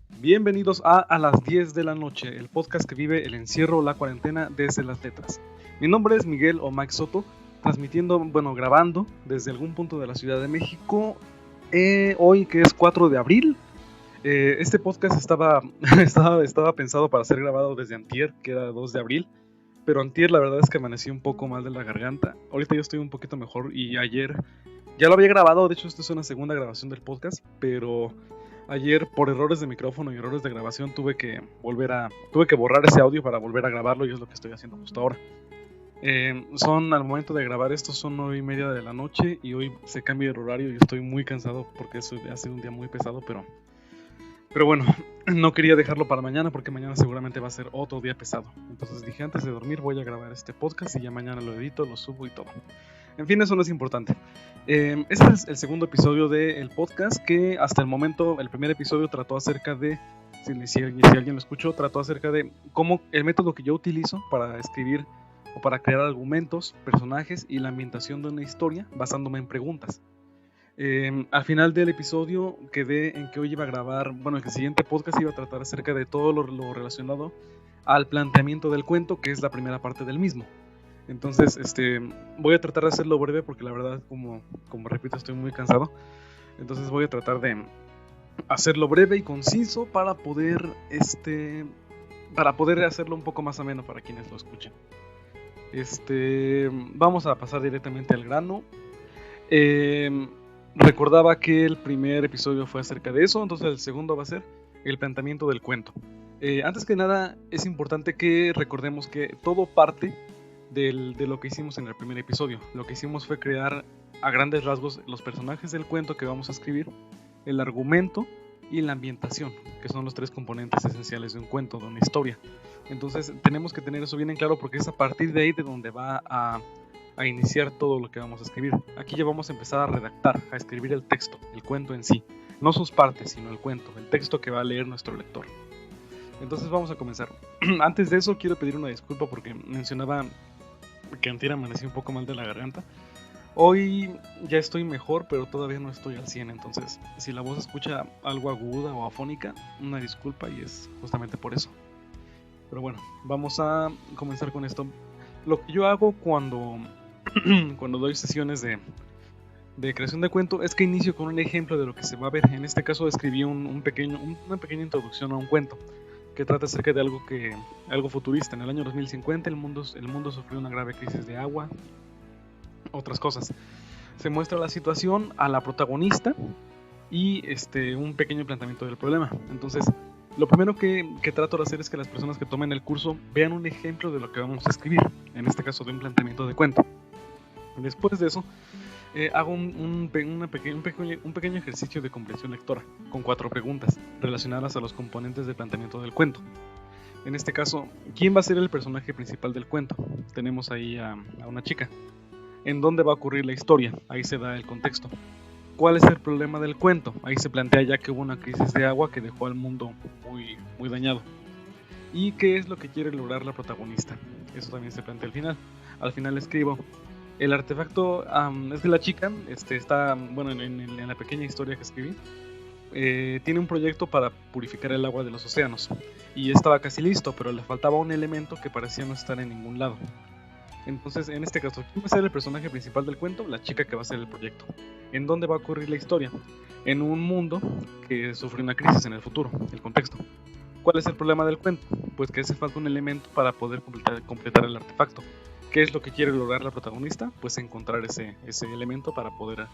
Bienvenidos a las 10 de la noche, el podcast que vive el encierro o la cuarentena desde las letras. Mi nombre es Miguel o Mike Soto, grabando desde algún punto de la Ciudad de México, hoy que es 4 de abril. Este podcast estaba pensado para ser grabado desde antier, que era 2 de abril, pero antier la verdad es que amanecí un poco mal de la garganta. Ahorita yo estoy un poquito mejor y ayer ya lo había grabado. De hecho esta es una segunda grabación del podcast, pero ayer por errores de micrófono y errores de grabación tuve que borrar ese audio para volver a grabarlo, y es lo que estoy haciendo justo ahora. Al momento de grabar esto son 9:30 de la noche y hoy se cambia el horario y estoy muy cansado porque eso ha sido un día muy pesado, pero bueno, no quería dejarlo para mañana porque mañana seguramente va a ser otro día pesado. Entonces dije, antes de dormir voy a grabar este podcast y ya mañana lo edito, lo subo y todo. En fin, eso no es importante. Este es el segundo episodio del podcast, que hasta el momento, el primer episodio trató acerca de, si alguien lo escuchó, trató acerca de cómo el método que yo utilizo para escribir o para crear argumentos, personajes y la ambientación de una historia basándome en preguntas. Al final del episodio quedé en que hoy iba a grabar, el siguiente podcast iba a tratar acerca de todo lo relacionado al planteamiento del cuento, que es la primera parte del mismo. Entonces, voy a tratar de hacerlo breve porque la verdad, como repito, estoy muy cansado. Entonces voy a tratar de hacerlo breve y conciso para poder hacerlo un poco más ameno para quienes lo escuchen. Vamos a pasar directamente al grano. Recordaba que el primer episodio fue acerca de eso, entonces el segundo va a ser el planteamiento del cuento. Antes que nada, es importante que recordemos que todo parte de lo que hicimos en el primer episodio. Lo que hicimos fue crear a grandes rasgos los personajes del cuento que vamos a escribir, el argumento y la ambientación, que son los tres componentes esenciales de un cuento, de una historia. Entonces tenemos que tener eso bien en claro porque es a partir de ahí de donde va a iniciar todo lo que vamos a escribir. Aquí ya vamos a empezar a redactar, a escribir el texto, el cuento en sí, no sus partes, sino el cuento, el texto que va a leer nuestro lector. Entonces vamos a comenzar. Antes de eso quiero pedir una disculpa porque mencionaba que antier amanecí un poco mal de la garganta. Hoy ya estoy mejor, pero todavía no estoy al 100, entonces si la voz escucha algo aguda o afónica, una disculpa, y es justamente por eso. Pero bueno, vamos a comenzar con esto. Lo que yo hago cuando doy sesiones de creación de cuento es que inicio con un ejemplo de lo que se va a ver. En este caso escribí una pequeña introducción a un cuento que trata acerca de algo futurista. En el año 2050 el mundo sufrió una grave crisis de agua, otras cosas. Se muestra la situación, a la protagonista y un pequeño planteamiento del problema. Entonces, lo primero que trato de hacer es que las personas que tomen el curso vean un ejemplo de lo que vamos a escribir, en este caso de un planteamiento de cuento. Después de eso, hago un pequeño ejercicio de comprensión lectora, con 4 preguntas relacionadas a los componentes del planteamiento del cuento. En este caso, ¿quién va a ser el personaje principal del cuento? Tenemos ahí a una chica. ¿En dónde va a ocurrir la historia? Ahí se da el contexto. ¿Cuál es el problema del cuento? Ahí se plantea ya que hubo una crisis de agua que dejó al mundo muy, muy dañado. ¿Y qué es lo que quiere lograr la protagonista? Eso también se plantea al final. Al final escribo: el artefacto, es que la chica está, en la pequeña historia que escribí, tiene un proyecto para purificar el agua de los océanos. Y estaba casi listo, pero le faltaba un elemento que parecía no estar en ningún lado. Entonces, en este caso, ¿quién va a ser el personaje principal del cuento? La chica que va a hacer el proyecto. ¿En dónde va a ocurrir la historia? En un mundo que sufre una crisis en el futuro, el contexto. ¿Cuál es el problema del cuento? Pues que hace falta un elemento para poder completar el artefacto. ¿Qué es lo que quiere lograr la protagonista? Pues encontrar ese elemento para poder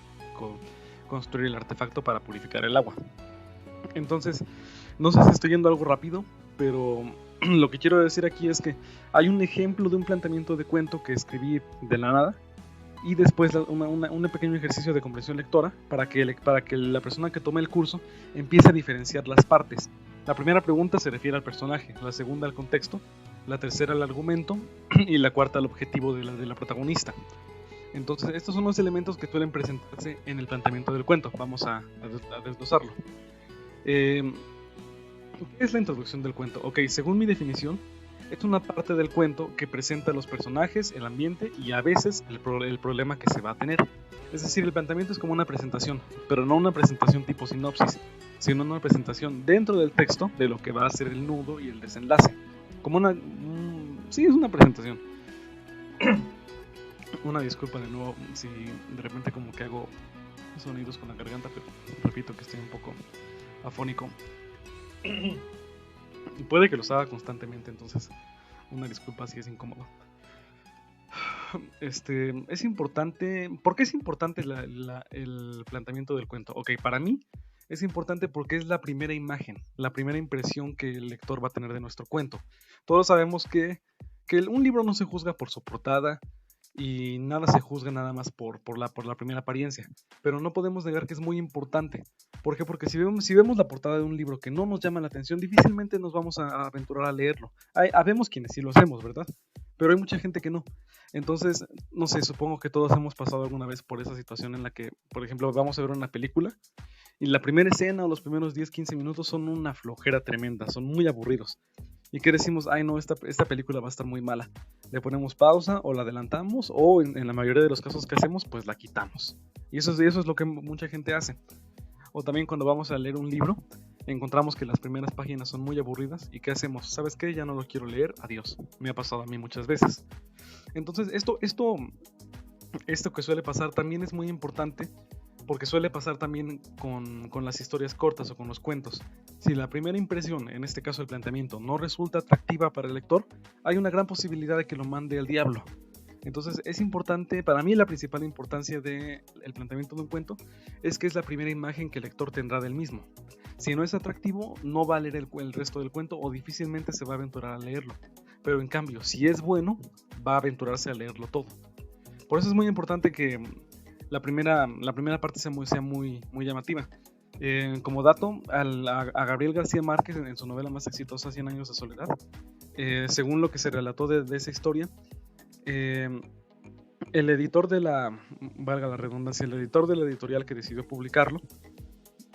construir el artefacto para purificar el agua. Entonces, no sé si estoy yendo algo rápido, pero lo que quiero decir aquí es que hay un ejemplo de un planteamiento de cuento que escribí de la nada, y después un pequeño ejercicio de comprensión lectora para que la persona que tome el curso empiece a diferenciar las partes. La primera pregunta se refiere al personaje, la segunda al contexto, la tercera al argumento y la cuarta al objetivo de la protagonista. Entonces, estos son los elementos que suelen presentarse en el planteamiento del cuento. Vamos a desglosarlo. ¿Qué es la introducción del cuento? Ok, según mi definición, es una parte del cuento que presenta los personajes, el ambiente y a veces el problema que se va a tener. Es decir, el planteamiento es como una presentación, pero no una presentación tipo sinopsis, sino una presentación dentro del texto de lo que va a ser el nudo y el desenlace. Como sí, es una presentación. Una disculpa de nuevo si de repente como que hago sonidos con la garganta, pero repito que estoy un poco afónico. Y puede que los haga constantemente, entonces una disculpa si es incómodo. Es importante. ¿Por qué es importante el planteamiento del cuento? Ok, para mí es importante porque es la primera imagen, la primera impresión que el lector va a tener de nuestro cuento. Todos sabemos que un libro no se juzga por su portada y nada se juzga nada más por la primera apariencia. Pero no podemos negar que es muy importante. ¿Por qué? Porque si vemos la portada de un libro que no nos llama la atención, difícilmente nos vamos a aventurar a leerlo. Habemos quienes sí lo hacemos, ¿verdad? Pero hay mucha gente que no. Entonces, no sé, supongo que todos hemos pasado alguna vez por esa situación en la que, por ejemplo, vamos a ver una película y la primera escena o los primeros 10-15 minutos son una flojera tremenda, son muy aburridos. ¿Y qué decimos? Ay, no, esta película va a estar muy mala. Le ponemos pausa o la adelantamos o en la mayoría de los casos que hacemos, pues la quitamos. Y eso es lo que mucha gente hace. O también cuando vamos a leer un libro, encontramos que las primeras páginas son muy aburridas y ¿qué hacemos? ¿Sabes qué? Ya no lo quiero leer, adiós. Me ha pasado a mí muchas veces. Entonces esto que suele pasar también es muy importante porque suele pasar también con las historias cortas o con los cuentos. Si la primera impresión, en este caso el planteamiento, no resulta atractiva para el lector, hay una gran posibilidad de que lo mande al diablo. Entonces es importante, para mí la principal importancia del planteamiento de un cuento es que es la primera imagen que el lector tendrá del mismo. Si no es atractivo, no va a leer el resto del cuento o difícilmente se va a aventurar a leerlo. Pero en cambio, si es bueno, va a aventurarse a leerlo todo. Por eso es muy importante que la primera parte sea muy llamativa. Como dato, a Gabriel García Márquez en su novela más exitosa, 100 años de soledad, según lo que se relató de esa historia, el editor valga la redundancia, el editor de la editorial que decidió publicarlo,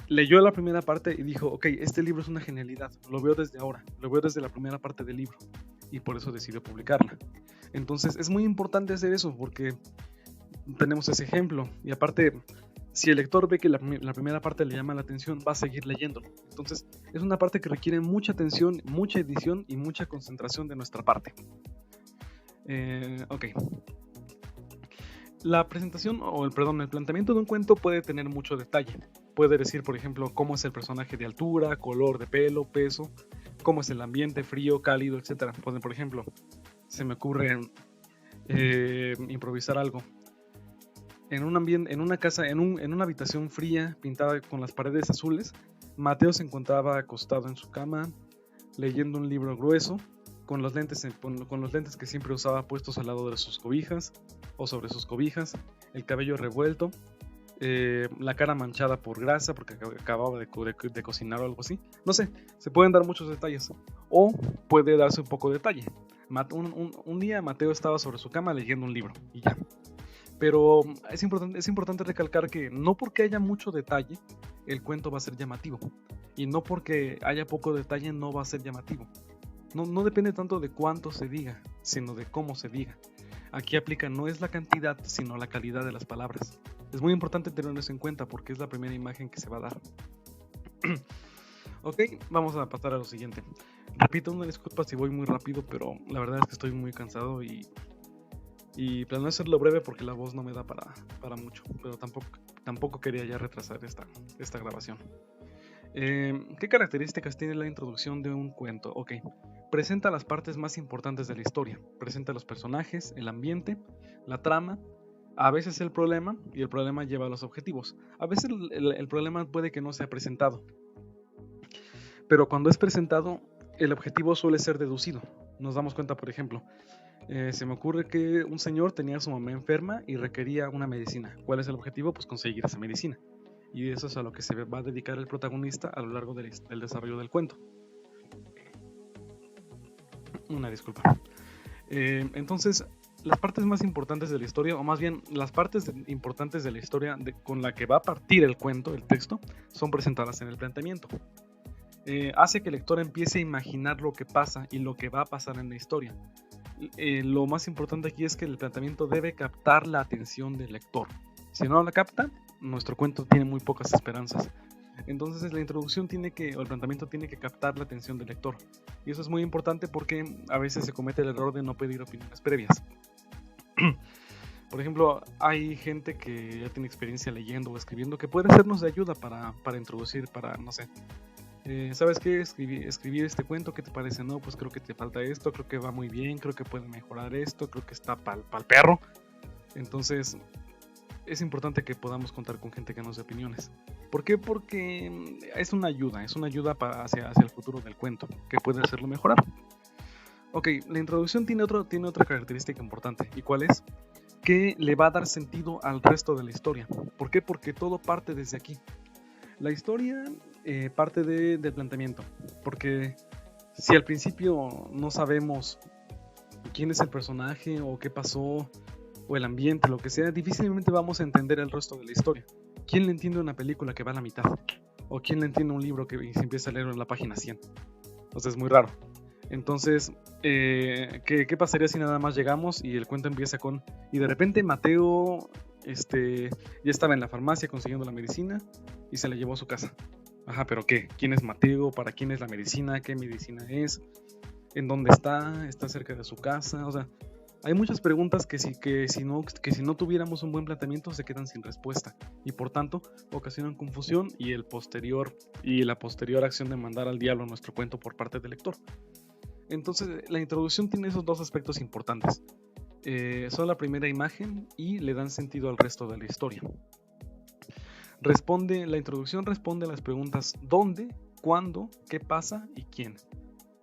leyó la primera parte y dijo, ok, este libro es una genialidad, lo veo desde ahora, lo veo desde la primera parte del libro, y por eso decidió publicarla. Entonces es muy importante hacer eso porque tenemos ese ejemplo, y aparte, si el lector ve que la primera parte le llama la atención, va a seguir leyéndolo. Entonces es una parte que requiere mucha atención, mucha edición y mucha concentración de nuestra parte. Ok. La presentación, el planteamiento de un cuento puede tener mucho detalle. Puede decir, por ejemplo, cómo es el personaje de altura, color de pelo, peso, cómo es el ambiente, frío, cálido, etc. Por ejemplo, se me ocurre improvisar algo. En una casa, en una habitación fría, pintada con las paredes azules, Mateo se encontraba acostado en su cama, leyendo un libro grueso, con los lentes que siempre usaba puestos al lado de sus cobijas o sobre sus cobijas, el cabello revuelto, la cara manchada por grasa porque acababa de cocinar o algo así. No sé, se pueden dar muchos detalles o puede darse un poco de detalle. Un día Mateo estaba sobre su cama leyendo un libro y ya. Pero es importante recalcar que no porque haya mucho detalle el cuento va a ser llamativo, y no porque haya poco detalle no va a ser llamativo. No depende tanto de cuánto se diga, sino de cómo se diga. Aquí aplica no es la cantidad, sino la calidad de las palabras. Es muy importante tener eso en cuenta porque es la primera imagen que se va a dar. Ok, vamos a pasar a lo siguiente. Repito, una disculpa si voy muy rápido, pero la verdad es que estoy muy cansado y planeo hacerlo breve porque la voz no me da para mucho, pero tampoco quería ya retrasar esta grabación. ¿Qué características tiene la introducción de un cuento? Ok, presenta las partes más importantes de la historia, presenta los personajes, el ambiente, la trama, a veces el problema, y el problema lleva a los objetivos. A veces el problema puede que no sea presentado, pero cuando es presentado, el objetivo suele ser deducido. Nos damos cuenta, por ejemplo, se me ocurre que un señor tenía a su mamá enferma y requería una medicina. ¿Cuál es el objetivo? Pues conseguir esa medicina. Y eso es a lo que se va a dedicar el protagonista a lo largo del desarrollo del cuento. Una disculpa. Entonces, las partes más importantes de la historia, o más bien las partes importantes de la historia con la que va a partir el cuento, el texto, son presentadas en el planteamiento. hace que el lector empiece a imaginar lo que pasa y lo que va a pasar en la historia. Lo más importante aquí es que el planteamiento debe captar la atención del lector. Si no la capta, nuestro cuento tiene muy pocas esperanzas. Entonces la introducción o el planteamiento tiene que captar la atención del lector. Y eso es muy importante porque a veces se comete el error de no pedir opiniones previas. Por ejemplo, hay gente que ya tiene experiencia leyendo o escribiendo que puede sernos de ayuda para introducir, no sé. ¿Sabes qué? Escribir este cuento, ¿qué te parece? No, pues creo que te falta esto, creo que va muy bien, creo que puede mejorar esto, creo que está pa'l perro. Entonces, es importante que podamos contar con gente que nos dé opiniones. ¿Por qué? Porque es una ayuda hacia el futuro del cuento, que puede hacerlo mejorar. Ok, la introducción tiene otra característica importante. ¿Y cuál es? Que le va a dar sentido al resto de la historia. ¿Por qué? Porque todo parte desde aquí. La historia parte del planteamiento. Porque si al principio no sabemos quién es el personaje o qué pasó o el ambiente, lo que sea, difícilmente vamos a entender el resto de la historia. ¿Quién le entiende una película que va a la mitad? ¿O quién le entiende un libro que se empieza a leer en la página 100? Entonces es muy raro. Entonces, ¿qué pasaría si nada más llegamos y el cuento empieza con... Y de repente Mateo ya estaba en la farmacia consiguiendo la medicina y se la llevó a su casa? Ajá, ¿pero qué? ¿Quién es Mateo? ¿Para quién es la medicina? ¿Qué medicina es? ¿En dónde está? ¿Está cerca de su casa? O sea, hay muchas preguntas que si no tuviéramos un buen planteamiento se quedan sin respuesta y por tanto ocasionan confusión y la posterior acción de mandar al diablo nuestro cuento por parte del lector. Entonces la introducción tiene esos dos aspectos importantes. Son la primera imagen y le dan sentido al resto de la historia. La introducción responde a las preguntas ¿dónde?, ¿cuándo?, ¿qué pasa? Y ¿quién?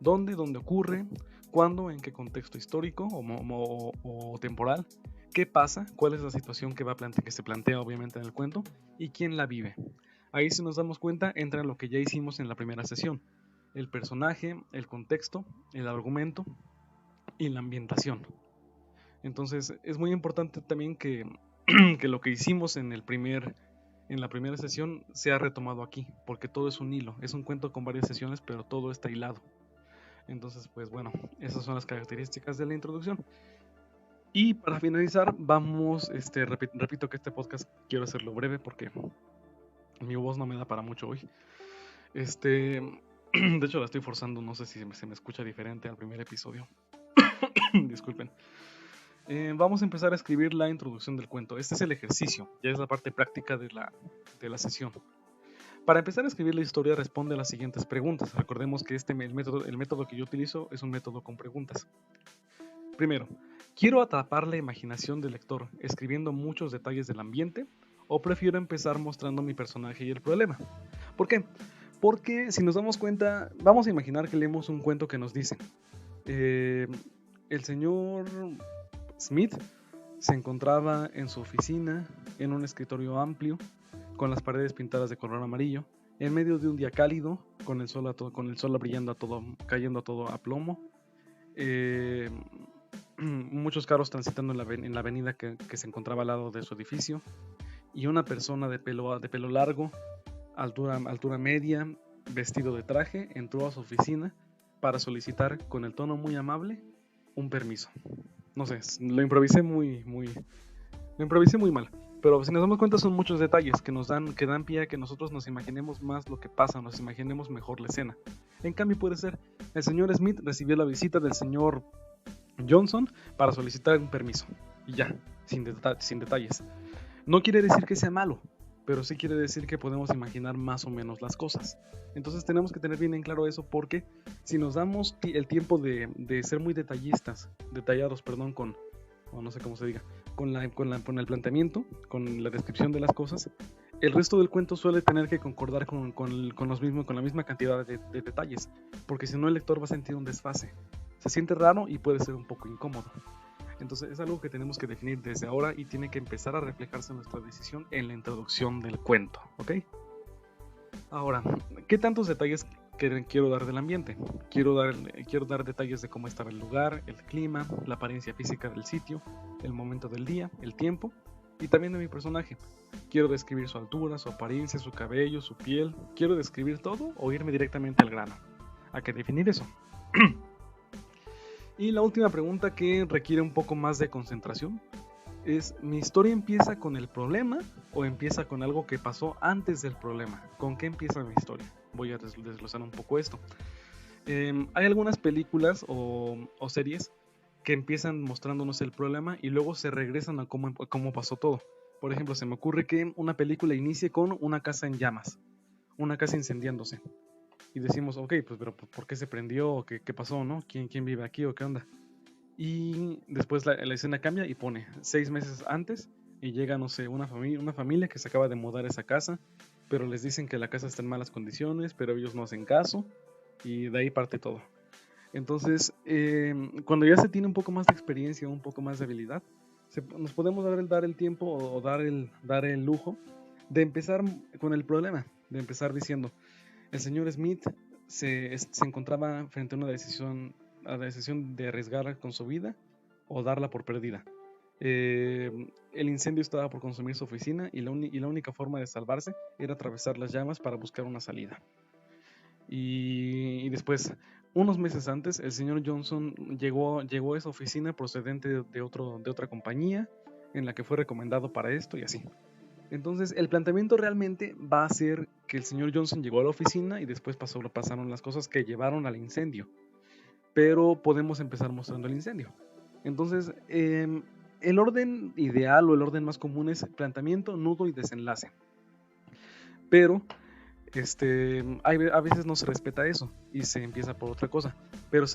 ¿Dónde ocurre? ¿Cuándo? ¿En qué contexto histórico o temporal? ¿Qué pasa? ¿Cuál es la situación que se plantea obviamente en el cuento? ¿Y quién la vive? Ahí, si nos damos cuenta, entra lo que ya hicimos en la primera sesión: el personaje, el contexto, el argumento y la ambientación. Entonces es muy importante también que lo que hicimos en la primera sesión sea retomado aquí, porque todo es un hilo, es un cuento con varias sesiones, pero todo está hilado. Entonces, pues bueno, esas son las características de la introducción. Y para finalizar, vamos, repito que este podcast quiero hacerlo breve porque mi voz no me da para mucho hoy. De hecho la estoy forzando, no sé si se me escucha diferente al primer episodio. Disculpen. Vamos a empezar a escribir la introducción del cuento. Este es el ejercicio, ya es la parte práctica de la sesión. Para empezar a escribir la historia, responde a las siguientes preguntas. Recordemos que el método que yo utilizo es un método con preguntas. Primero, ¿quiero atrapar la imaginación del lector escribiendo muchos detalles del ambiente? ¿O prefiero empezar mostrando mi personaje y el problema? ¿Por qué? Porque si nos damos cuenta, vamos a imaginar que leemos un cuento que nos dice: el señor Smith se encontraba en su oficina, en un escritorio amplio, con las paredes pintadas de color amarillo, en medio de un día cálido, con el sol brillando cayendo a todo a plomo, muchos carros transitando en la avenida que se encontraba al lado de su edificio, y una persona de pelo largo, altura media, vestido de traje, entró a su oficina para solicitar, con el tono muy amable, un permiso. No sé, lo improvisé muy mal. Pero si nos damos cuenta, son muchos detalles que dan pie a que nosotros nos imaginemos más lo que pasa, nos imaginemos mejor la escena. En cambio, puede ser: el señor Smith recibió la visita del señor Johnson para solicitar un permiso. Y ya, sin detalles. No quiere decir que sea malo, pero sí quiere decir que podemos imaginar más o menos las cosas. Entonces tenemos que tener bien en claro eso, porque si nos damos el tiempo de ser muy detallados, o no sé cómo se diga, con el planteamiento, con la descripción de las cosas, el resto del cuento suele tener que concordar con la misma cantidad de detalles, porque si no el lector va a sentir un desfase, se siente raro y puede ser un poco incómodo. Entonces es algo que tenemos que definir desde ahora y tiene que empezar a reflejarse nuestra decisión en la introducción del cuento, ¿ok? Ahora, ¿qué tantos detalles quiero dar del ambiente? Quiero dar detalles de cómo estaba el lugar, el clima, la apariencia física del sitio, el momento del día, el tiempo, y también de mi personaje. Quiero describir su altura, su apariencia, su cabello, su piel. Quiero describir todo o irme directamente al grano. Hay que definir eso. Y la última pregunta, que requiere un poco más de concentración, es: ¿mi historia empieza con el problema o empieza con algo que pasó antes del problema? ¿Con qué empieza mi historia? Voy a desglosar un poco esto. Hay algunas películas o series que empiezan mostrándonos el problema y luego se regresan a cómo pasó todo. Por ejemplo, se me ocurre que una película inicie con una casa en llamas, una casa incendiándose. Y decimos, ok, pues pero ¿por qué se prendió? ¿Qué pasó, no? ¿Quién vive aquí o qué onda? Y después la escena cambia y pone 6 meses antes y llega, no sé, una familia que se acaba de mudar a esa casa, pero les dicen que la casa está en malas condiciones, pero ellos no hacen caso y de ahí parte todo. Entonces, cuando ya se tiene un poco más de experiencia, un poco más de habilidad, nos podemos dar el tiempo o dar el lujo de empezar con el problema, de empezar diciendo: el señor Smith se encontraba frente a una decisión, de arriesgar con su vida o darla por perdida. El incendio estaba por consumir su oficina y la única forma de salvarse era atravesar las llamas para buscar una salida. Y después, unos meses antes, el señor Johnson llegó a esa oficina procedente de otra compañía en la que fue recomendado para esto y así. Entonces, el planteamiento realmente va a ser que el señor Johnson llegó a la oficina y después pasaron las cosas que llevaron al incendio. Pero podemos empezar mostrando el incendio. Entonces, el orden ideal o el orden más común es planteamiento, nudo y desenlace. Pero a veces no se respeta eso y se empieza por otra cosa. Pero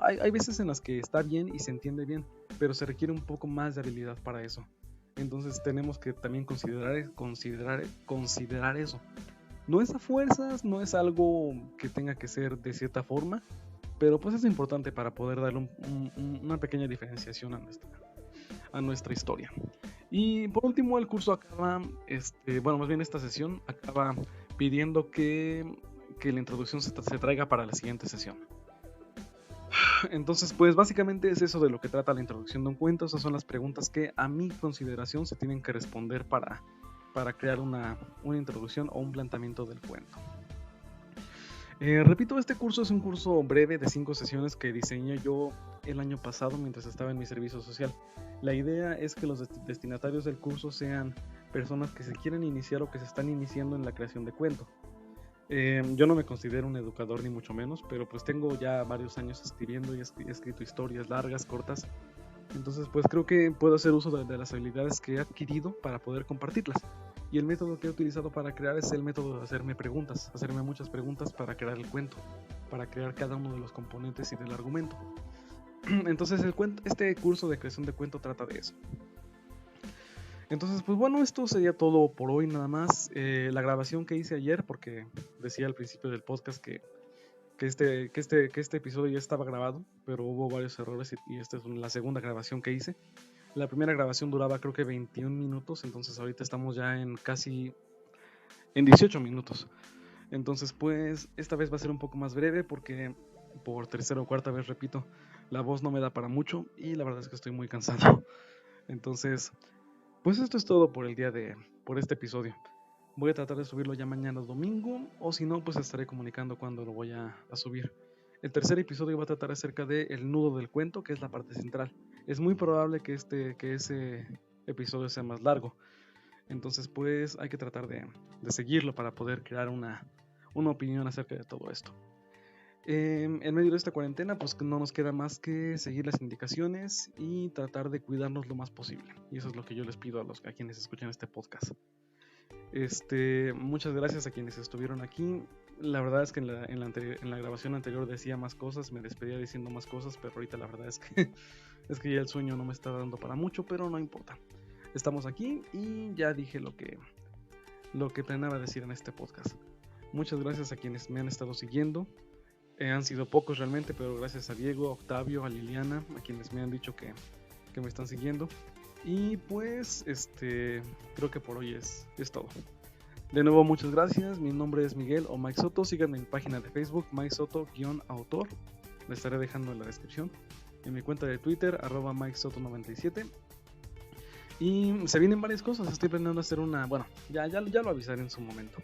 hay veces en las que está bien y se entiende bien, pero se requiere un poco más de habilidad para eso. Entonces tenemos que también considerar eso. No es a fuerzas, no es algo que tenga que ser de cierta forma, pero pues es importante para poder darle una pequeña diferenciación a nuestra historia. Y por último, el curso acaba, más bien esta sesión acaba pidiendo que la introducción se traiga para la siguiente sesión. Entonces, pues básicamente es eso de lo que trata la introducción de un cuento. Esas son las preguntas que a mi consideración se tienen que responder para crear una introducción o un planteamiento del cuento. Repito, este curso es un curso breve de 5 sesiones que diseñé yo el año pasado mientras estaba en mi servicio social. La idea es que los destinatarios del curso sean personas que se quieren iniciar o que se están iniciando en la creación de cuento. Yo no me considero un educador ni mucho menos, pero pues tengo ya varios años escribiendo y he escrito historias largas, cortas. Entonces pues creo que puedo hacer uso de las habilidades que he adquirido para poder compartirlas. Y el método que he utilizado para crear es el método de hacerme muchas preguntas para crear el cuento, para crear cada uno de los componentes y del argumento. Entonces este curso de creación de cuento trata de eso. Entonces, pues bueno, esto sería todo por hoy nada más. La grabación que hice ayer, porque decía al principio del podcast que este episodio ya estaba grabado, pero hubo varios errores y esta es la segunda grabación que hice. La primera grabación duraba creo que 21 minutos, entonces ahorita estamos ya en 18 minutos. Entonces, pues esta vez va a ser un poco más breve porque por tercera o cuarta vez, repito, la voz no me da para mucho y la verdad es que estoy muy cansado. Entonces, pues esto es todo por este episodio. Voy a tratar de subirlo ya mañana domingo, o si no, pues estaré comunicando cuando lo voy a subir. El tercer episodio va a tratar acerca del nudo del cuento, que es la parte central. Es muy probable que ese episodio sea más largo. Entonces, pues hay que tratar de seguirlo para poder crear una opinión acerca de todo esto. En medio de esta cuarentena, pues no nos queda más que seguir las indicaciones y tratar de cuidarnos lo más posible. Y eso es lo que yo les pido a quienes escuchan este podcast. Muchas gracias a quienes estuvieron aquí. La verdad es que en la grabación anterior decía más cosas, me despedía diciendo más cosas, pero ahorita la verdad es que ya el sueño no me está dando para mucho, pero no importa. Estamos aquí y ya dije lo que planeaba decir en este podcast. Muchas gracias a quienes me han estado siguiendo. Han sido pocos realmente, pero gracias a Diego, a Octavio, a Liliana, a quienes me han dicho que me están siguiendo. Y pues creo que por hoy es todo. De nuevo, muchas gracias. Mi nombre es Miguel o Mike Soto. Síganme en mi página de Facebook, Mike Soto-autor. La estaré dejando en la descripción. En mi cuenta de Twitter, @MikeSoto97. Y se vienen varias cosas, estoy planeando hacer una, bueno, ya lo avisaré en su momento.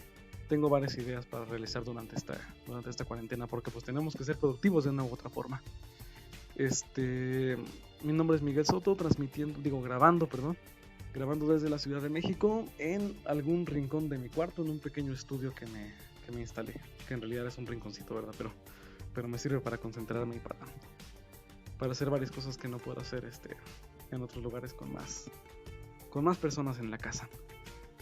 Tengo varias ideas para realizar durante esta cuarentena, porque pues tenemos que ser productivos de una u otra forma. Mi nombre es Miguel Soto, grabando desde la Ciudad de México en algún rincón de mi cuarto, en un pequeño estudio que me instalé, que en realidad es un rinconcito, ¿verdad? Pero me sirve para concentrarme y para hacer varias cosas que no puedo hacer en otros lugares con más personas en la casa.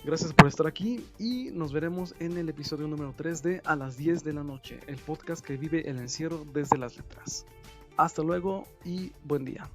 Gracias por estar aquí y nos veremos en el episodio número 3 de A las 10 de la noche, el podcast que vive el encierro desde las letras. Hasta luego y buen día.